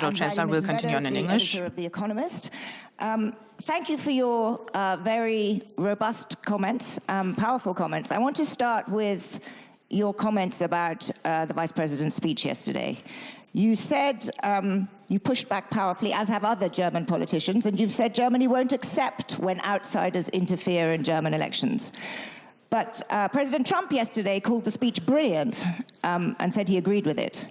little chance, I will continue on in English. Editor of The Economist. Thank you for your very robust comments, powerful comments. I want to start with your comments about the Vice President's speech yesterday. You said, you pushed back powerfully, as have other German politicians, and you've said Germany won't accept when outsiders interfere in German elections. But President Trump yesterday called the speech brilliant and said he agreed with it.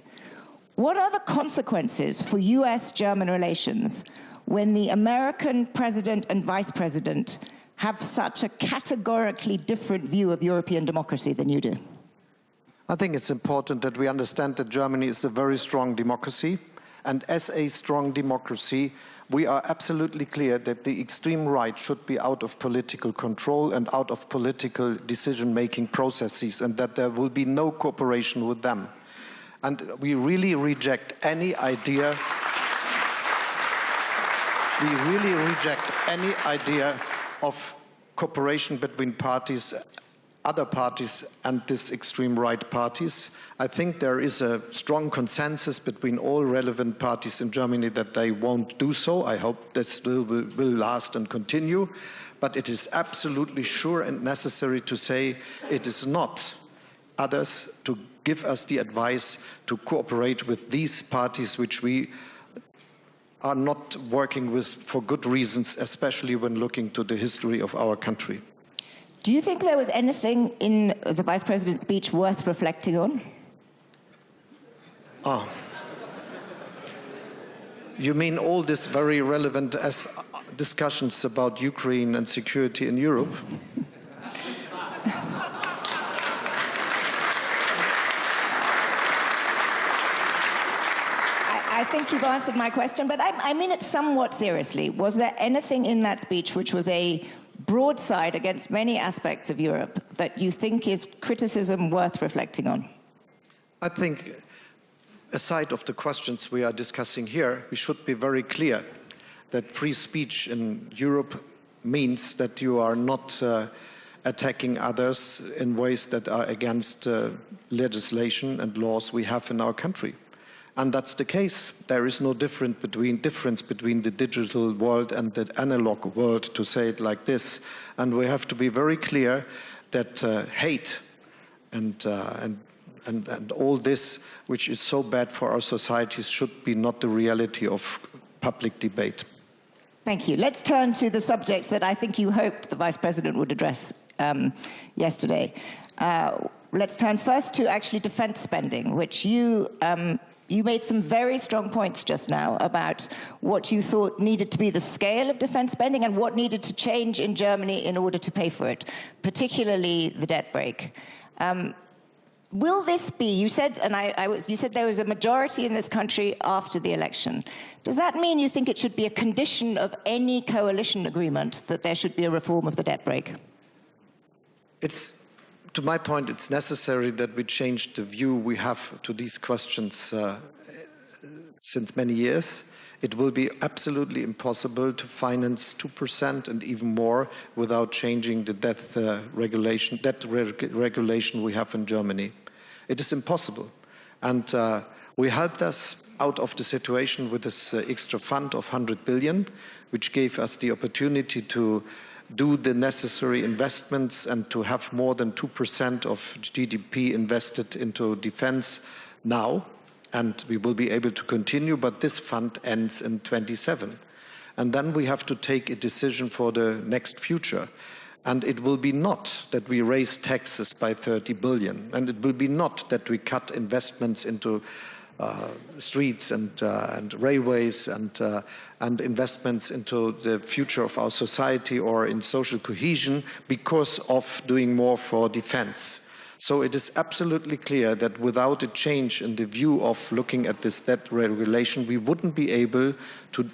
What are the consequences for US-German relations when the American president and vice president have such a categorically different view of European democracy than you do? I think it's important that we understand that Germany is a very strong democracy, and as a strong democracy, we are absolutely clear that the extreme right should be out of political control and out of political decision-making processes, and that there will be no cooperation with them. And we really reject any idea of cooperation between parties, other parties, and these extreme right parties. I think there is a strong consensus between all relevant parties in Germany that they won't do so. I hope this will last and continue. But it is absolutely sure and necessary to say it is not others to give us the advice to cooperate with these parties which we are not working with for good reasons, especially when looking to the history of our country. Do you think there was anything in the Vice President's speech worth reflecting on? You mean all this very relevant as discussions about Ukraine and security in Europe? I think you've answered my question, but I mean it somewhat seriously. Was there anything in that speech which was a broadside against many aspects of Europe that you think is criticism worth reflecting on? I think, aside of the questions we are discussing here, we should be very clear that free speech in Europe means that you are not attacking others in ways that are against legislation and laws we have in our country. And that's the case. There is no difference between the digital world and the analog world, to say it like this. And we have to be very clear that hate and all this, which is so bad for our societies, should be not the reality of public debate. Thank you. Let's turn to the subjects that I think you hoped the Vice President would address yesterday. Let's turn first to actually defense spending, which you made some very strong points just now about what you thought needed to be the scale of defense spending and what needed to change in Germany in order to pay for it, particularly the debt brake. Will this be, you said, you said there was a majority in this country after the election. Does that mean you think it should be a condition of any coalition agreement that there should be a reform of the debt brake? To my point, it's necessary that we change the view we have to these questions since many years. It will be absolutely impossible to finance 2% and even more without changing the debt regulation we have in Germany. It is impossible. And we helped us out of the situation with this extra fund of 100 billion, which gave us the opportunity to do the necessary investments and to have more than 2% of GDP invested into defense now. And we will be able to continue, but this fund ends in 27. And then we have to take a decision for the next future. And it will be not that we raise taxes by 30 billion. And it will be not that we cut investments into streets and railways and investments into the future of our society or in social cohesion because of doing more for defense. So it is absolutely clear that without a change in the view of looking at this debt regulation, we wouldn't be able to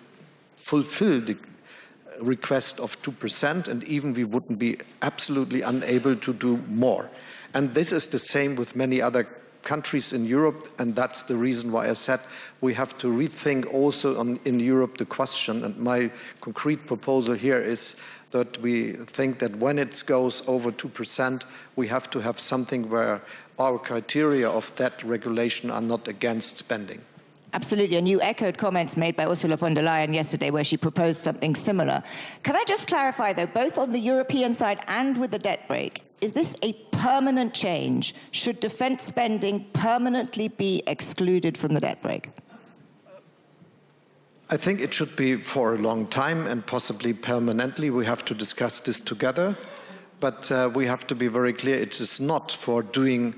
fulfill the request of 2%, and even we wouldn't be absolutely unable to do more. And this is the same with many other countries in Europe, and that's the reason why I said we have to rethink also in Europe the question. And my concrete proposal here is that we think that when it goes over 2%, we have to have something where our criteria of that regulation are not against spending. Absolutely, and you echoed comments made by Ursula von der Leyen yesterday where she proposed something similar. Can I just clarify, though, both on the European side and with the debt brake, is this a permanent change? Should defense spending permanently be excluded from the debt brake? I think it should be for a long time and possibly permanently. We have to discuss this together. But we have to be very clear, it is not for doing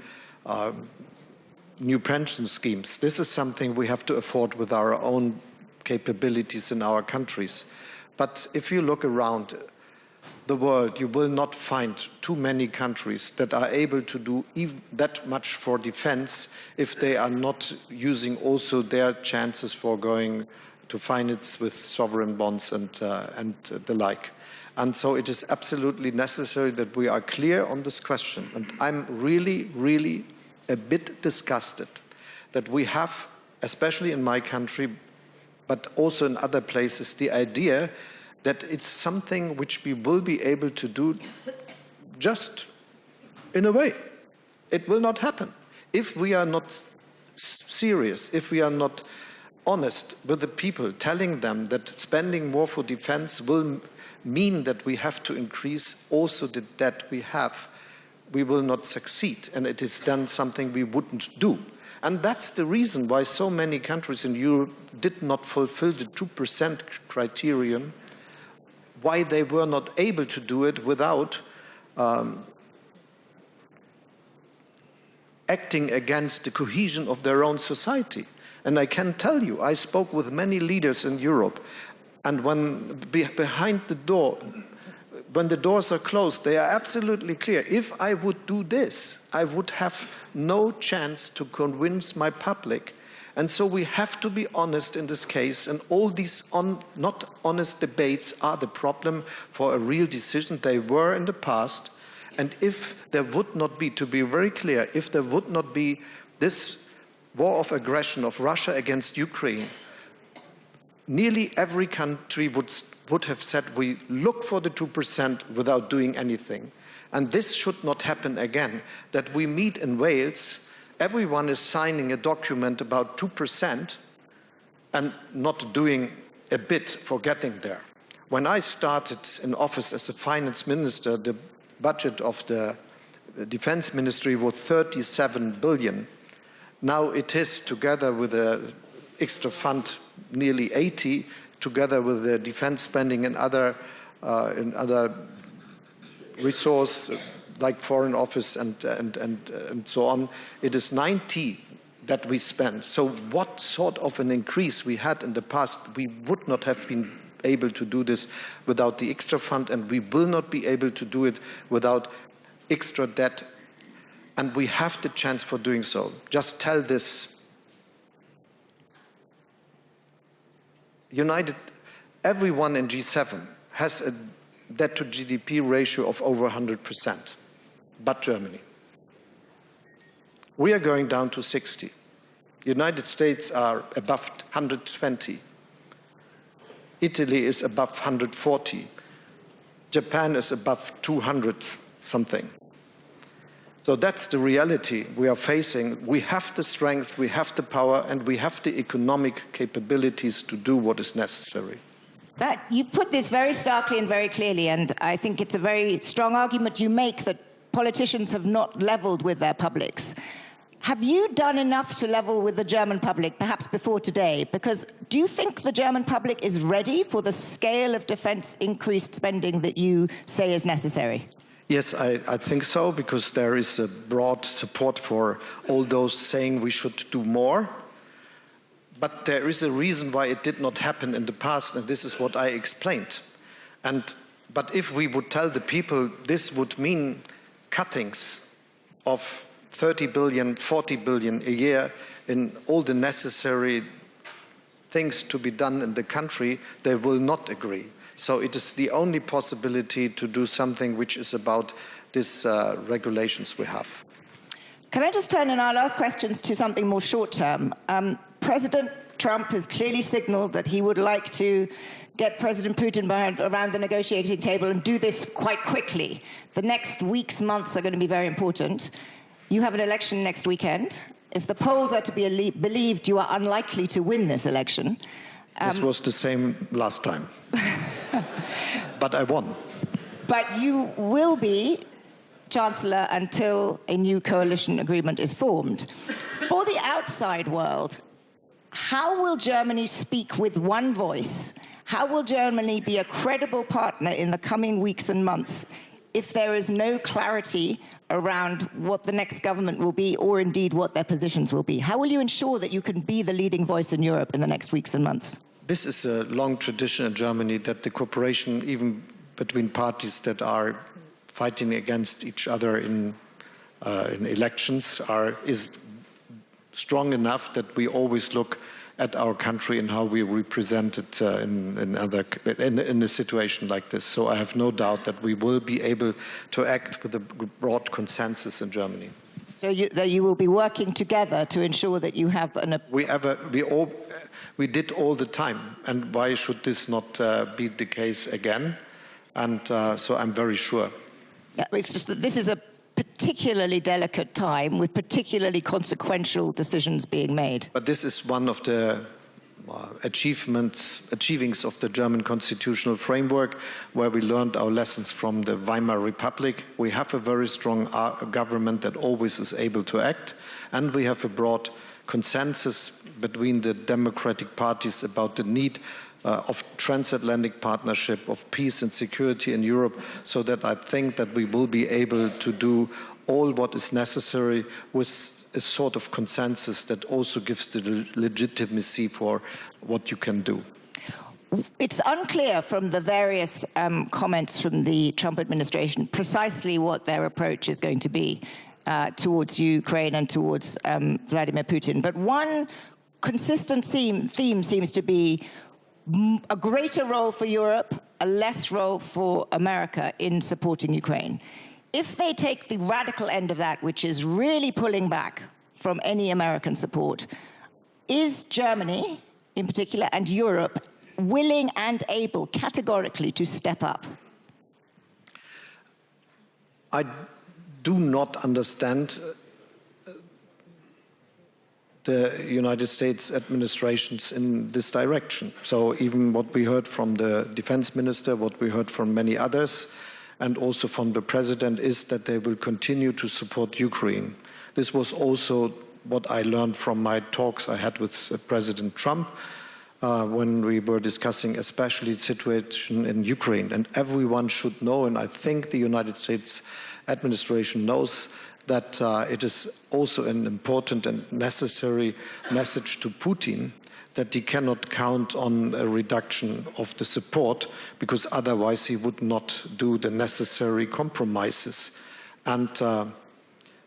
new pension schemes. This is something we have to afford with our own capabilities in our countries. But if you look around the world, you will not find too many countries that are able to do even that much for defense if they are not using also their chances for going to finance with sovereign bonds and the like. And so it is absolutely necessary that we are clear on this question. And I'm really, really a bit disgusted that we have, especially in my country, but also in other places, the idea that it's something which we will be able to do just in a way. It will not happen. If we are not serious, if we are not honest with the people, telling them that spending more for defense will mean that we have to increase also the debt we have, we will not succeed, and it is then something we wouldn't do. And that's the reason why so many countries in Europe did not fulfill the 2% criterion, why they were not able to do it without acting against the cohesion of their own society. And I can tell you, I spoke with many leaders in Europe, and when behind the door, when the doors are closed, they are absolutely clear. If I would do this, I would have no chance to convince my public. And so we have to be honest in this case, and all these not honest debates are the problem for a real decision. They were in the past, and if there would not be, to be very clear, if there would not be this war of aggression of Russia against Ukraine, nearly every country would have said we look for the 2% without doing anything. And this should not happen again, that we meet in Wales, everyone is signing a document about 2% and not doing a bit for getting there. When I started in office as a finance minister, the budget of the defense ministry was 37 billion. Now it is, together with the extra fund, nearly 80, together with the defense spending and other resource like foreign office and so on, it is 90 that we spend. So what sort of an increase we had in the past, we would not have been able to do this without the extra fund, and we will not be able to do it without extra debt. And we have the chance for doing so. Just tell this. Everyone in G7 has a debt to GDP ratio of over 100%, but Germany. We are going down to 60. United States are above 120. Italy is above 140. Japan is above 200 something. So that's the reality we are facing. We have the strength, we have the power, and we have the economic capabilities to do what is necessary. You've put this very starkly and very clearly, and I think it's a very strong argument you make that politicians have not leveled with their publics. Have you done enough to level with the German public, perhaps before today? Because do you think the German public is ready for the scale of defense increased spending that you say is necessary? Yes, I think so, because there is a broad support for all those saying we should do more. But there is a reason why it did not happen in the past, and this is what I explained. But if we would tell the people this would mean cuttings of 30 billion, 40 billion a year in all the necessary things to be done in the country, they will not agree. So it is the only possibility to do something which is about these regulations we have. Can I just turn in our last questions to something more short-term? President Trump has clearly signaled that he would like to get President Putin around the negotiating table and do this quite quickly. The next weeks, months are going to be very important. You have an election next weekend. if the polls are to be believed, you are unlikely to win this election. This was the same last time. But I won. But you will be Chancellor until a new coalition agreement is formed. For the outside world, how will Germany speak with one voice? How will Germany be a credible partner in the coming weeks and months if there is no clarity around what the next government will be, or indeed what their positions will be? How will you ensure that you can be the leading voice in Europe in the next weeks and months? This is a long tradition in Germany, that the cooperation, even between parties that are fighting against each other in elections, is strong enough that we always look at our country and how we represent it in a situation like this. So I have no doubt that we will be able to act with a broad consensus in Germany. So you will be working together to ensure that you have an... We did all the time, and why should this not be the case again? And so I'm very sure. Yeah, it's just that this is a particularly delicate time with particularly consequential decisions being made. But this is one of the achievings of the German constitutional framework, where we learned our lessons from the Weimar Republic. We have a very strong government that always is able to act, and we have a broad consensus between the democratic parties about the need of transatlantic partnership, of peace and security in Europe, so that I think that we will be able to do all what is necessary with a sort of consensus that also gives the legitimacy for what you can do. It's unclear from the various comments from the Trump administration precisely what their approach is going to be towards Ukraine and towards Vladimir Putin. But one consistent theme seems to be a greater role for Europe, a less role for America in supporting Ukraine. If they take the radical end of that, which is really pulling back from any American support, is Germany, in particular, and Europe willing and able categorically to step up? I do not understand the United States administrations in this direction. So even what we heard from the defense minister, what we heard from many others, and also from the president, is that they will continue to support Ukraine. This was also what I learned from my talks I had with President Trump when we were discussing especially the situation in Ukraine. And everyone should know, and I think the United States administration knows, that it is also an important and necessary message to Putin that he cannot count on a reduction of the support, because otherwise he would not do the necessary compromises. And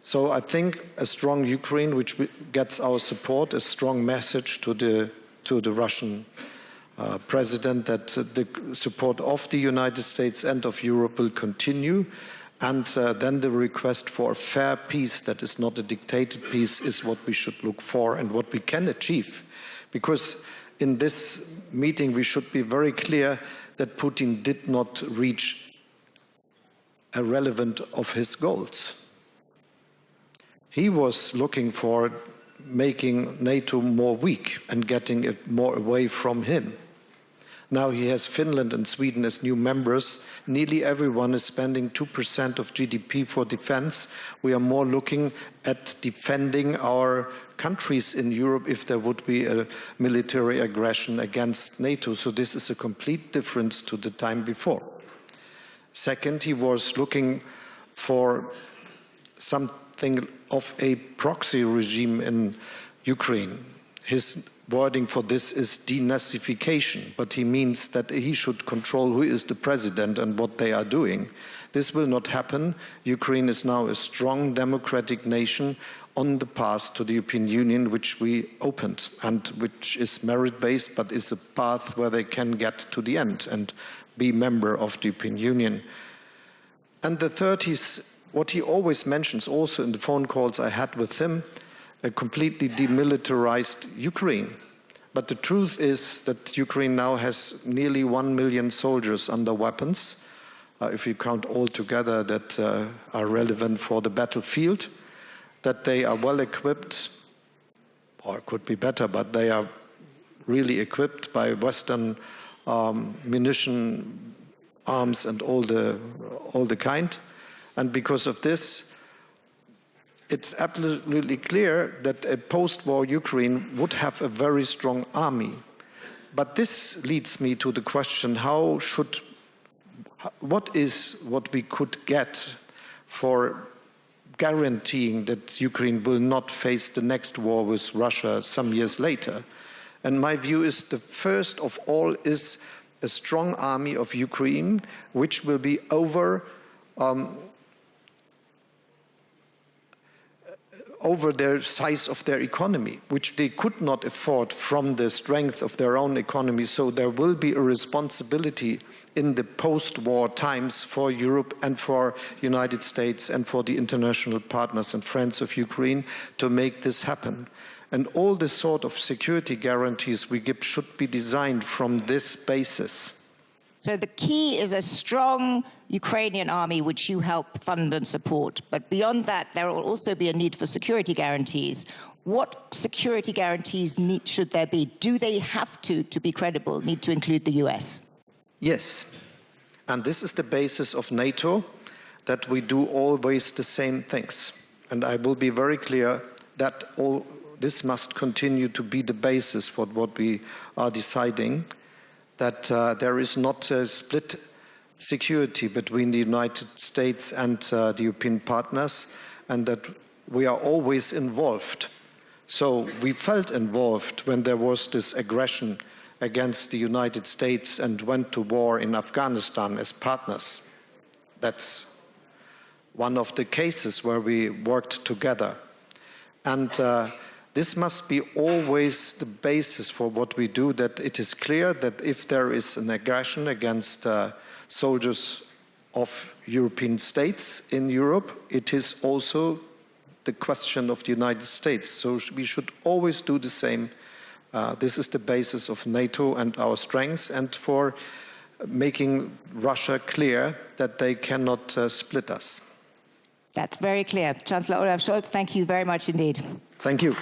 so I think a strong Ukraine, which gets our support, a strong message to the Russian president that the support of the United States and of Europe will continue. And then the request for a fair peace that is not a dictated peace is what we should look for and what we can achieve. Because in this meeting we should be very clear that Putin did not reach a relevant of his goals. He was looking for making NATO more weak and getting it more away from him. Now he has Finland and Sweden as new members. Nearly everyone is spending 2% of GDP for defense. We are more looking at defending our countries in Europe if there would be a military aggression against NATO. So this is a complete difference to the time before. Second, he was looking for something of a proxy regime in Ukraine. His wording for this is denazification, but he means that he should control who is the president and what they are doing. This will not happen. Ukraine is now a strong democratic nation on the path to the European Union, which we opened, and which is merit-based, but is a path where they can get to the end and be member of the European Union. And the third is what he always mentions also in the phone calls I had with him, a completely demilitarized Ukraine. But the truth is that Ukraine now has nearly 1 million soldiers under weapons, if you count all together that are relevant for the battlefield, that they are well equipped, or could be better, but they are really equipped by Western munition, arms, and all the kind. And because of this, it's absolutely clear that a post-war Ukraine would have a very strong army. But this leads me to the question, what is what we could get for guaranteeing that Ukraine will not face the next war with Russia some years later? And my view is the first of all is a strong army of Ukraine, which will be over the size of their economy, which they could not afford from the strength of their own economy. So there will be a responsibility in the post-war times for Europe and for the United States and for the international partners and friends of Ukraine to make this happen. And all the sort of security guarantees we give should be designed from this basis. So the key is a strong Ukrainian army, which you help fund and support. But beyond that, there will also be a need for security guarantees. What security guarantees should there be? Do they have to be credible, need to include the US? Yes. And this is the basis of NATO, that we do always the same things. And I will be very clear that all this must continue to be the basis for what we are deciding, that there is not a split security between the United States and the European partners, and that we are always involved. So we felt involved when there was this aggression against the United States and went to war in Afghanistan as partners. That's one of the cases where we worked together. And this must be always the basis for what we do, that it is clear that if there is an aggression against soldiers of European states in Europe, it is also the question of the United States. So we should always do the same. This is the basis of NATO and our strengths, and for making Russia clear that they cannot split us. That's very clear. Chancellor Olaf Scholz, thank you very much indeed. Thank you.